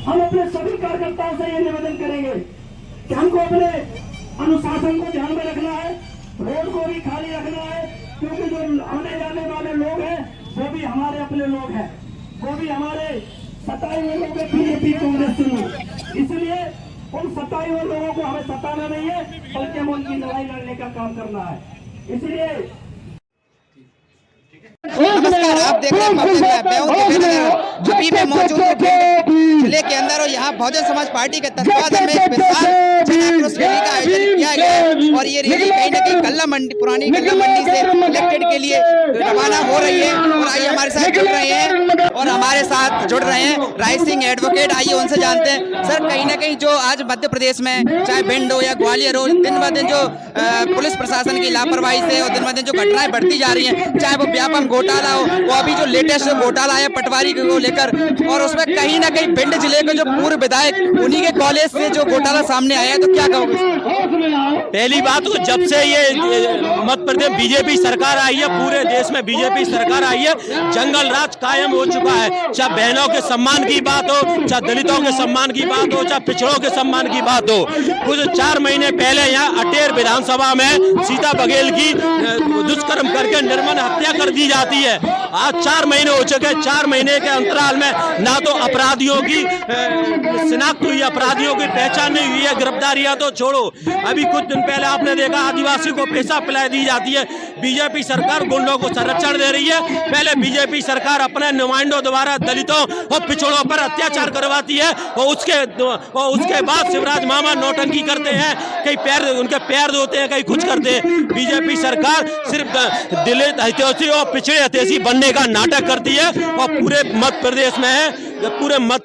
हम अपने सभी कार्यकर्ताओं से ये निवेदन करेंगे कि हमको अपने अनुशासन को ध्यान में रखना है, रोड को भी खाली रखना है, क्योंकि जो आने जाने वाले लोग हैं वो भी हमारे अपने लोग हैं, वो भी हमारे सताए हुए लोग हैं बीजेपी कांग्रेस से। इसलिए उन सताए हुए लोगों को हमें सताना नहीं है, बल्कि हमें उनकी लड़ाई लड़ने का काम करना है। इसलिए नमस्कार, आप देख रहे हैं अभी मैं मौजूद हूँ जिले के अंदर और यहाँ बहुजन समाज पार्टी के तत्वाधान में एक विशाल जन आक्रोश रैली का आयोजन किया गया है और ये रैली कहीं न कहीं कल्ला मंडी, पुरानी कल्ला मंडी से इलेक्टेड के लिए रवाना हो रही है। और आइए हमारे साथ जुड़ रहे हैं और हमारे साथ जुड़ रहे हैं राय सिंह एडवोकेट, आइए उनसे जानते हैं। सर, कहीं न कहीं जो आज मध्य प्रदेश में चाहे भिंड हो या ग्वालियर हो, दिन ब दिन जो पुलिस प्रशासन की लापरवाही से और दिन ब दिन जो घटनाएं बढ़ती जा रही हैं, चाहे वो व्यापम घोटाला हो, वो अभी जो लेटेस्ट घोटाला है पटवारी को लेकर, और उसमें कहीं ना कहीं भिंड जिले के जो पूर्व विधायक उन्हीं के कॉलेज से जो घोटाला सामने आया है, तो क्या कहोगे? पहली बात तो जब से ये मध्य प्रदेश बीजेपी सरकार आई है, पूरे देश में बीजेपी सरकार आई है, जंगल राज कायम हो चुका है। चाहे बहनों के सम्मान की बात हो, चाहे दलितों के सम्मान की बात हो, चाहे पिछड़ों के सम्मान की बात हो। कुछ 4 महीने पहले यहाँ अटेर विधानसभा में सीता बघेल की दुष्कर्म करके निर्मम हत्या कर दी जाती है। आज 4 महीने हो चुके, 4 महीने के अंतराल में ना तो अपराधियों की शिनाख्त हुई, अपराधियों की पहचान नहीं हुई है, गिरफ्तारियां तो छोड़ो। अभी कुछ दिन पहले आपने देखा आदिवासी को पैसा पिलाई दी जाती है। बीजेपी सरकार गुंडों को संरक्षण दे रही है। पहले बीजेपी सरकार अपने नुमाइंदों द्वारा दलितों और पिछड़ों पर अत्याचार करवाती है और उसके बाद शिवराज मामा नौटंकी करते हैं, कहीं उनके पैर धोते हैं, कहीं कुछ करते हैं। बीजेपी सरकार सिर्फ दलित हितैषी और पिछड़े हितैषी बनने का नाटक करती है और पूरे मध्य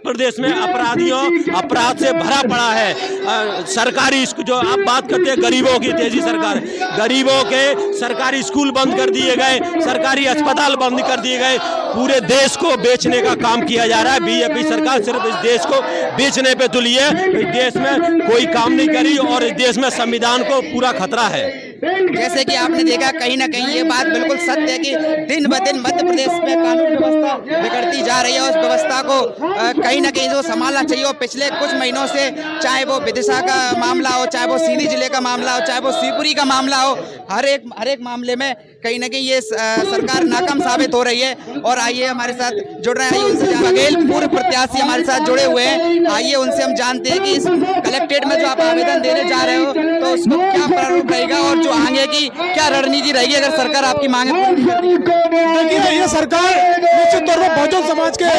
प्रदेश में अपराध से भरा पड़ा है। सरकारी जो आप बात करते हैं गरीबों की तेजी सरकार, गरीबों के सरकारी स्कूल बंद कर दिए गए, सरकारी अस्पताल बंद कर दिए गए, पूरे देश को बेचने का काम किया जा रहा है। बीजेपी सरकार सिर्फ इस देश को बेचने पे तुली है, इस देश में कोई काम नहीं करी और इस देश में संविधान को पूरा खतरा है। जैसे कि आपने देखा, कहीं ना कहीं ये बात बिल्कुल सत्य है कि दिन ब दिन मध्य प्रदेश में कानून व्यवस्था बिगड़ती जा रही है। उस व्यवस्था को कहीं ना कहीं जो संभालना चाहिए, और पिछले कुछ महीनों से चाहे वो विदिशा का मामला हो, चाहे वो सीधी जिले का मामला हो, चाहे वो शिवपुरी का मामला हो, हर एक मामले में कहीं ना कहीं ये सरकार नाकाम साबित हो रही है। और आइए हमारे साथ जुड़ रहे हैं उनसे, बघेल पूर्व प्रत्याशी हमारे साथ जुड़े हुए हैं। आइए उनसे हम जानते हैं कि इस कलेक्टेड में जो आप आवेदन देने जा रहे हो, तो उसको क्या प्रारूप रहेगा और जो आगे की क्या रणनीति रहेगी अगर सरकार आपकी मांगे पूरी करती है? देखिए, ये सरकार निश्चित तौर पर बहुजन समाज के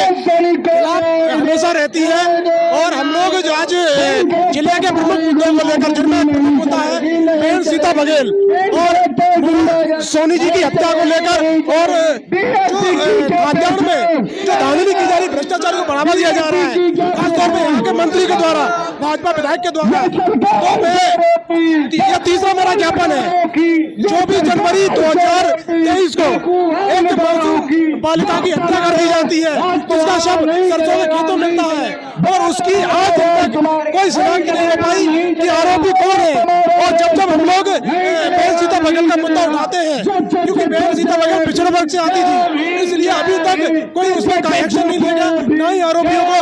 खिलाफ हमेशा रहती है और हम लोग जो आज जिले के प्रमुख मुद्दों को लेकर, जिनमें प्रमुख मुद्दा है बहन सीता बघेल और सोनी जी की हत्या को लेकर, और जो खाद्यान्न में जो धांधली की जा रही, भ्रष्टाचार को बढ़ावा दिया जा रहा है, खासतौर पर यहाँ के मंत्री के द्वारा, भाजपा विधायक के द्वारा। तो यह तीसरा मेरा ज्ञापन है। 24 जनवरी 2023 को एक बालिका की हत्या कर दी जाती है, उसका शव सरसों के खेतों में मिलता है और उसकी आज तक कोई शिनाख्त नहीं हो पाई कि आरोपी कौन है। और जब हम लोग बहन सीता बघेल का मुद्दा उठाते हैं, क्योंकि बहन सीता बघेल पिछड़े वर्ग से आती थी, इसलिए अभी तक कोई उसमें का एक्शन नहीं लिया गया, न ही आरोपियों को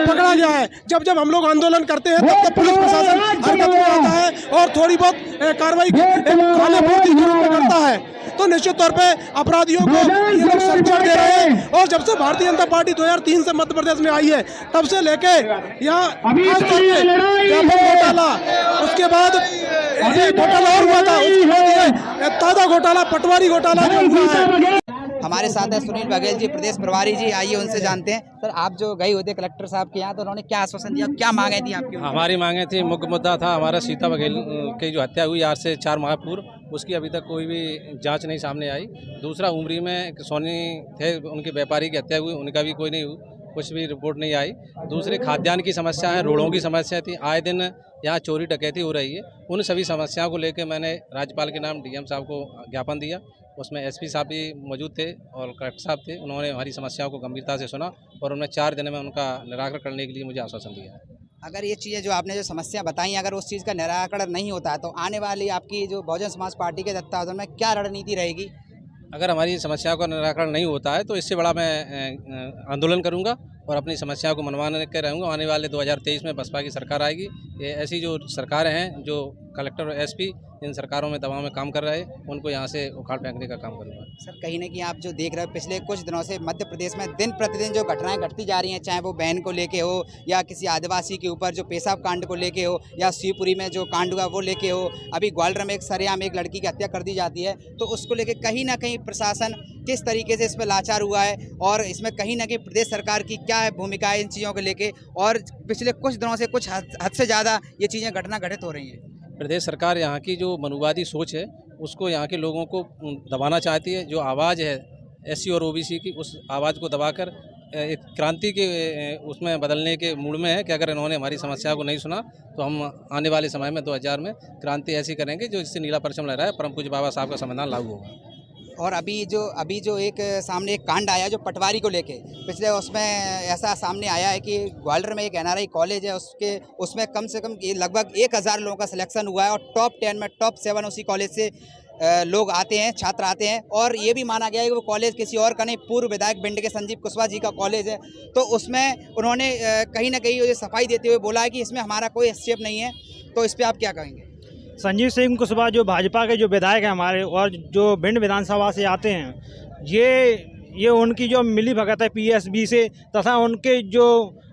पकड़ा गया है। जब हम लोग आंदोलन करते हैं तब पुलिस प्रशासन हरकत में आता है और थोड़ी बहुत कार्रवाई खाने पूर्ति के रूप में करता है। तो निश्चित तौर पे अपराधियों को ये लोग संरक्षण दे रहे हैं। और जब से भारतीय जनता पार्टी 2003 से मध्य प्रदेश में आई है, तब से लेके यहाँ घोटाला, उसके बाद ये घोटाला और हुआ था, उसके बाद ये ताजा घोटाला, पटवारी घोटाला जो हुआ है। हमारे साथ है सुनील बघेल जी, प्रदेश प्रभारी जी, आइए उनसे जानते हैं। सर, आप जो गए होते कलेक्टर साहब के यहाँ, तो उन्होंने क्या आश्वासन दिया, क्या मांगे थी आपकी? हमारी मांगे थी, मुख्य मुद्दा था हमारा सीता बघेल की जो हत्या हुई आज से 4 माह पूर्व, उसकी अभी तक कोई भी जांच नहीं सामने आई। दूसरा, उमरी में सोनी थे, उनके व्यापारी की हत्या हुई, उनका भी कोई नहीं हुई, कुछ भी रिपोर्ट नहीं आई। दूसरे, खाद्यान्न की समस्या है, रोडों की समस्या थी, आए दिन यहाँ चोरी डकैती हो रही है। उन सभी समस्याओं को लेकर मैंने राज्यपाल के नाम डीएम साहब को ज्ञापन दिया। उसमें एसपी साहब भी मौजूद थे और कलेक्टर साहब थे। उन्होंने हमारी समस्याओं को गंभीरता से सुना और उन्होंने 4 दिन में उनका निराकरण करने के लिए मुझे आश्वासन दिया। अगर ये चीज़ें जो आपने जो समस्या बताई, अगर उस चीज़ का निराकरण नहीं होता है, तो आने वाली आपकी जो बहुजन समाज पार्टी के तत्वाधान में क्या रणनीति रहेगी? अगर हमारी समस्याओं का निराकरण नहीं होता है तो इससे बड़ा मैं आंदोलन करूंगा और अपनी समस्याओं को मनवाने के रहूँगा। आने वाले 2023 में बसपा की सरकार आएगी। ये ऐसी जो सरकारें हैं, जो कलेक्टर और एसपी इन सरकारों में दबाव में काम कर रहे हैं, उनको यहाँ से उखाड़ फेंकने का काम करूँगा। सर, कहीं ना कहीं आप जो देख रहे हो पिछले कुछ दिनों से मध्य प्रदेश में दिन प्रतिदिन जो घटनाएं घटती जा रही हैं, चाहे वो बहन को लेके हो या किसी आदिवासी के ऊपर जो पेशाब कांड को लेके हो या शिवपुरी में जो कांड हुआ वो लेके हो, अभी ग्वालियर में एक सरेआम एक लड़की की हत्या कर दी जाती है, तो उसको लेके कहीं ना कहीं प्रशासन किस तरीके से इस पर लाचार हुआ है और इसमें कहीं ना कहीं प्रदेश सरकार की क्या है भूमिका है इन चीज़ों को लेके, और पिछले कुछ दिनों से कुछ हद से ज़्यादा ये चीज़ें घटना घटित हो रही हैं। प्रदेश सरकार यहाँ की जो मनुवादी सोच है उसको यहाँ के लोगों को दबाना चाहती है। जो आवाज़ है एससी और ओबीसी की, उस आवाज़ को दबाकर एक क्रांति के उसमें बदलने के मूड में है कि अगर इन्होंने हमारी समस्या को नहीं सुना तो हम आने वाले समय में 2000 में क्रांति ऐसी करेंगे जो इससे नीला परचम लहराए है, परम पूज्य बाबा साहब का संविधान लागू होगा। और अभी जो एक सामने एक कांड आया जो पटवारी को लेके, पिछले उसमें ऐसा सामने आया है कि ग्वालियर में एक एनआरआई कॉलेज है, उसमें कम से कम लगभग 1000 लोगों का सिलेक्शन हुआ है और टॉप 10 में टॉप 7 उसी कॉलेज से लोग आते हैं, छात्र आते हैं। और ये भी माना गया है कि वो कॉलेज किसी और का नहीं, पूर्व विधायक भिंड के संजीव कुशवाहा जी का कॉलेज है। तो उसमें उन्होंने कहीं ना कहीं सफाई देते हुए बोला है कि इसमें हमारा कोई हस्तक्षेप नहीं है। तो इस पर आप क्या कहेंगे? संजीव सिंह कुशवाहा जो भाजपा के जो विधायक हैं हमारे और जो भिंड विधानसभा से आते हैं, ये उनकी जो मिली भगत है पीएसबी से, तथा उनके जो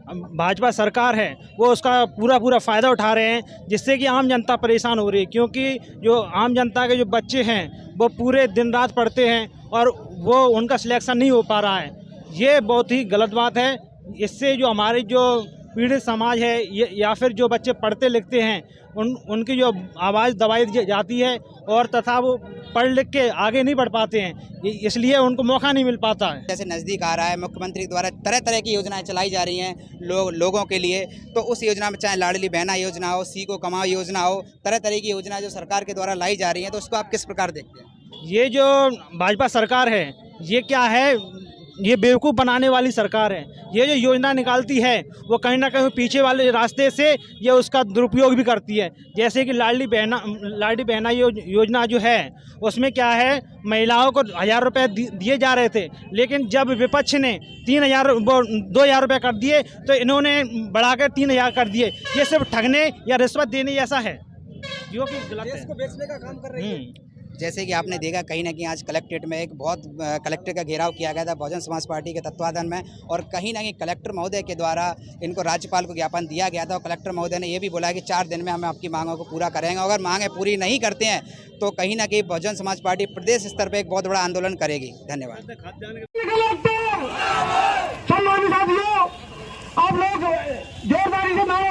भाजपा सरकार है वो उसका पूरा फ़ायदा उठा रहे हैं, जिससे कि आम जनता परेशान हो रही है। क्योंकि जो आम जनता के जो बच्चे हैं वो पूरे दिन रात पढ़ते हैं और वो उनका सिलेक्शन नहीं हो पा रहा है। ये बहुत ही गलत बात है। इससे जो हमारी जो पीड़ित समाज है या फिर जो बच्चे पढ़ते लिखते हैं उनकी जो आवाज़ दबाई जाती है और तथा वो पढ़ लिख के आगे नहीं बढ़ पाते हैं, इसलिए उनको मौका नहीं मिल पाता है। जैसे नज़दीक आ रहा है, मुख्यमंत्री के द्वारा तरह तरह की योजनाएं चलाई जा रही हैं लोगों के लिए, तो उस योजना में चाहे लाडली बहना योजना हो, सी को कमाओ योजना हो, तरह तरह की योजना जो सरकार के द्वारा लाई जा रही हैं, तो उसको आप किस प्रकार देखते हैं? ये जो भाजपा सरकार है ये क्या है, ये बेवकूफ़ बनाने वाली सरकार है। ये जो योजना निकालती है वो कहीं ना कहीं पीछे वाले रास्ते से ये उसका दुरुपयोग भी करती है। जैसे कि लाडली बहना योजना जो है उसमें क्या है, महिलाओं को 1000 रुपये दिए जा रहे थे, लेकिन जब विपक्ष ने 2000 रुपये कर दिए तो इन्होंने बढ़ाकर 3000 कर दिए। ये सिर्फ ठगने या रिश्वत देने जैसा है, जो कि गलत है। इसको बेचने का काम कर रही है। जैसे कि आपने देखा कहीं ना कहीं आज कलेक्ट्रेट में एक बहुत कलेक्टर का घेराव किया गया था बहुजन समाज पार्टी के तत्वाधान में, और कहीं ना कहीं कलेक्टर महोदय के द्वारा इनको राज्यपाल को ज्ञापन दिया गया था और कलेक्टर महोदय ने ये भी बोला कि 4 दिन में हम आपकी मांगों को पूरा करेंगे। अगर मांगें पूरी नहीं करते हैं तो कहीं ना कहीं बहुजन समाज पार्टी प्रदेश स्तर पर एक बहुत बड़ा आंदोलन करेगी। धन्यवाद। आप लोग जोरदारी से नारे